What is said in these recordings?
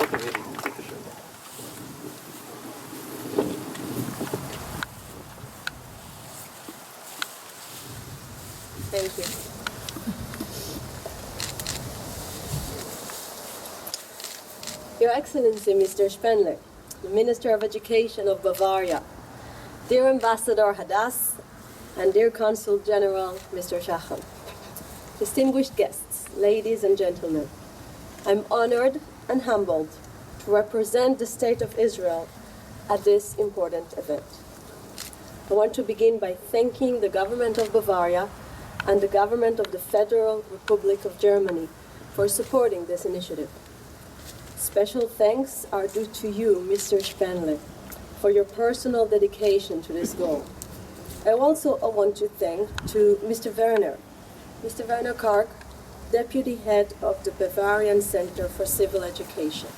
Hotovely, bitte schön. Thank you. Your Excellency, Mr. Spaenle, the Minister of Education of Bavaria, dear Ambassador Hadas, and dear Consul General, Mr. Shacham, distinguished guests, ladies and gentlemen, I'm honored and humbled to represent the State of Israel at this important event. I want to begin by thanking the government of Bavaria and the government of the Federal Republic of Germany for supporting this initiative. Special thanks are due to you, Mr. Spaenle, for your personal dedication to this goal. I also want to thank to Mr. Werner Karg, Deputy Head of the Bavarian Center for Civil Education,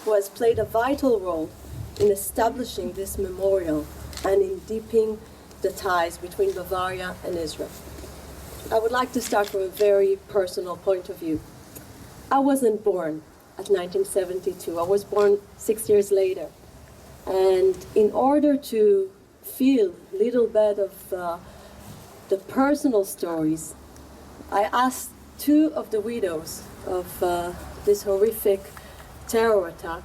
who has played a vital role in establishing this memorial and in deepening the ties between Bavaria and Israel. I would like to start from a very personal point of view. I wasn't born at 1972. I was born 6 years later. And in order to feel a little bit of the personal stories, I asked two of the widows of this horrific terror attack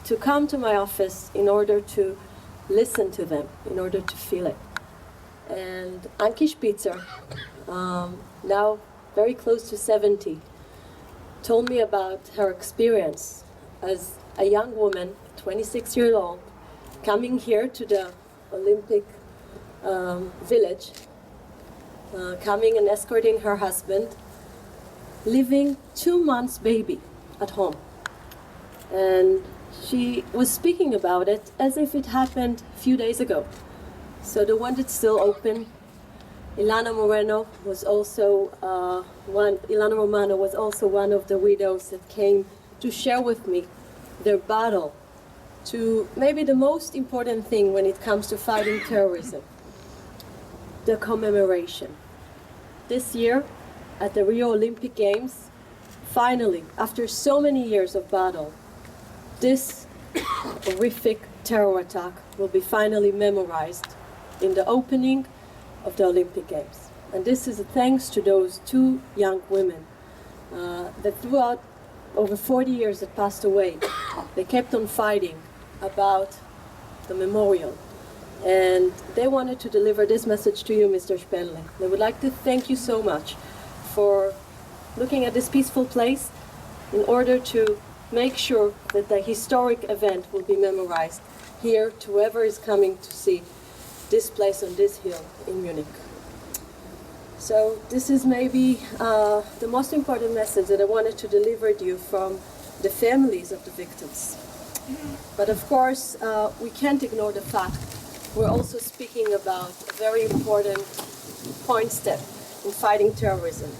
to come to my office in order to listen to them, in order to feel it. And Anki Spitzer, now very close to 70, told me about her experience as a young woman, 26 years old, coming here to the Olympic village, coming and escorting her husband, leaving 2 months baby at home. And she was speaking about it as if it happened a few days ago. So the one that's still open, Ilana Romano was also one of the widows that came to share with me their battle to maybe the most important thing when it comes to fighting terrorism, the commemoration. This year, at the Rio Olympic Games, finally, after so many years of battle, this horrific terror attack will be finally memorized in the opening of the Olympic Games. And this is thanks to those two young women that throughout over 40 years that passed away, they kept on fighting about the memorial. And they wanted to deliver this message to you, Mr. Spaenle. They would like to thank you so much for looking at this peaceful place in order to make sure that the historic event will be memorized here to whoever is coming to see this place on this hill in Munich. So this is maybe the most important message that I wanted to deliver to you from the families of the victims. But of course, we can't ignore the fact we're also speaking about a very important point step in fighting terrorism.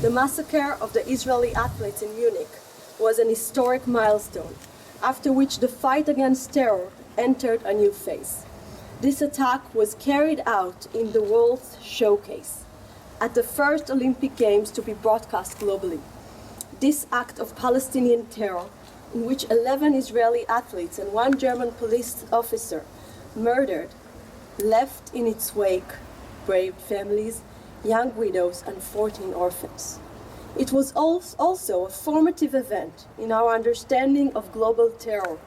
The massacre of the Israeli athletes in Munich was an historic milestone, after which the fight against terror entered a new phase. This attack was carried out in the World's Showcase, at the first Olympic Games to be broadcast globally. This act of Palestinian terror, in which 11 Israeli athletes and 1 German police officer murdered, left in its wake brave families, young widows, and 14 orphans. It was also a formative event in our understanding of global terror,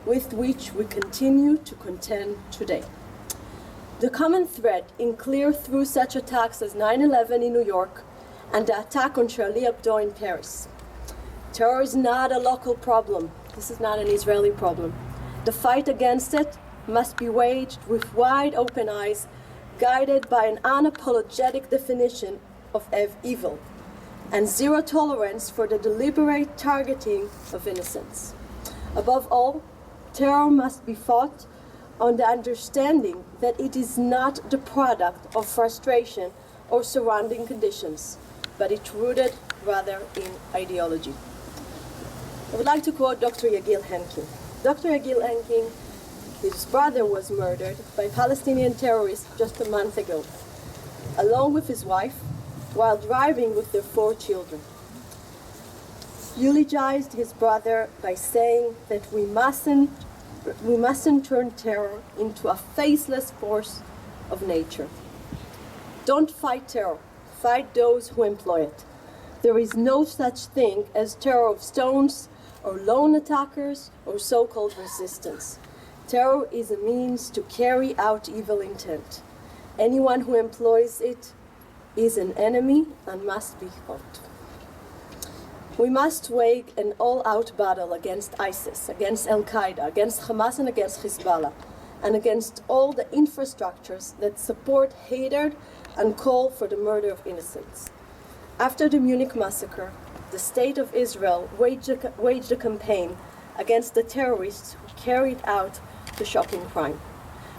with which we continue to contend today. The common thread in clear through such attacks as 9/11 in New York and the attack on Charlie Hebdo in Paris. Terror is not a local problem. This is not an Israeli problem. The fight against it must be waged with wide open eyes, guided by an unapologetic definition of evil, and zero tolerance for the deliberate targeting of innocents. Above all, terror must be fought on the understanding that it is not the product of frustration or surrounding conditions, but it's rooted rather in ideology. I would like to quote Dr. Yagil Henkin. Dr. Yagil Henkin, his brother was murdered by Palestinian terrorists just a month ago, along with his wife, while driving with their 4 children. eulogized his brother by saying that we mustn't turn terror into a faceless force of nature. Don't fight terror, fight those who employ it. There is no such thing as terror of stones or lone attackers or so-called resistance. Terror is a means to carry out evil intent. Anyone who employs it is an enemy and must be fought. We must wage an all-out battle against ISIS, against Al-Qaeda, against Hamas and against Hezbollah, and against all the infrastructures that support hatred and call for the murder of innocents. After the Munich massacre, the State of Israel waged a campaign against the terrorists who carried out the shocking crime.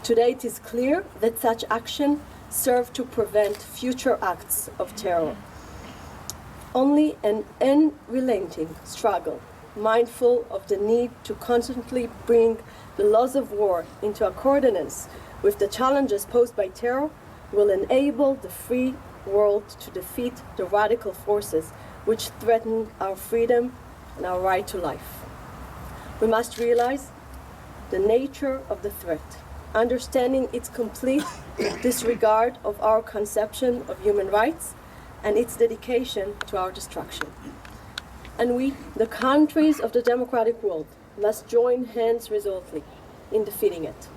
Today it is clear that such action served to prevent future acts of terror. Only an unrelenting struggle, mindful of the need to constantly bring the laws of war into accordance with the challenges posed by terror, will enable the free world to defeat the radical forces which threaten our freedom and our right to life. We must realize the nature of the threat, understanding its complete disregard of our conception of human rights and its dedication to our destruction. And we, the countries of the democratic world, must join hands resolutely in defeating it.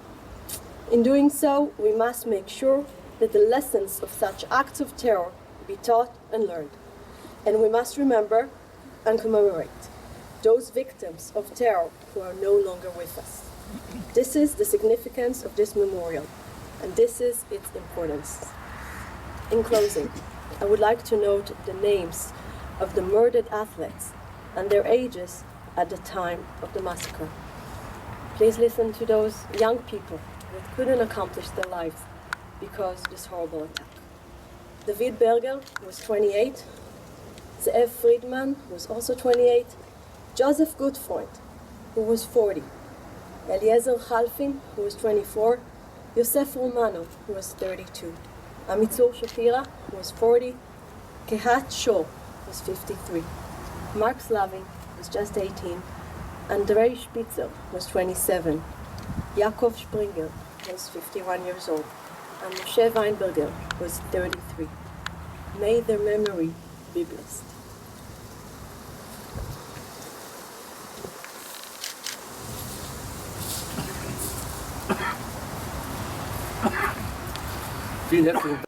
In doing so, we must make sure that the lessons of such acts of terror be taught and learned. And we must remember and commemorate those victims of terror who are no longer with us. This is the significance of this memorial, and this is its importance. In closing, I would like to note the names of the murdered athletes and their ages at the time of the massacre. Please listen to those young people that couldn't accomplish their lives because of this horrible attack. David Berger was 28, Zeev Friedman was also 28, Joseph Gutfreund, who was 40, Eliezer Halfin, who was 24, Yosef Romano, who was 32, Amitzur Shapira, who was 40, Kehat Shor was 53, Mark Slavin was just 18, Andrei Spitzer was 27, Yaakov Springer was 51 years old, and Moshe Weinberger was 33. May their memory be blessed. Vielen herzlichen Dank.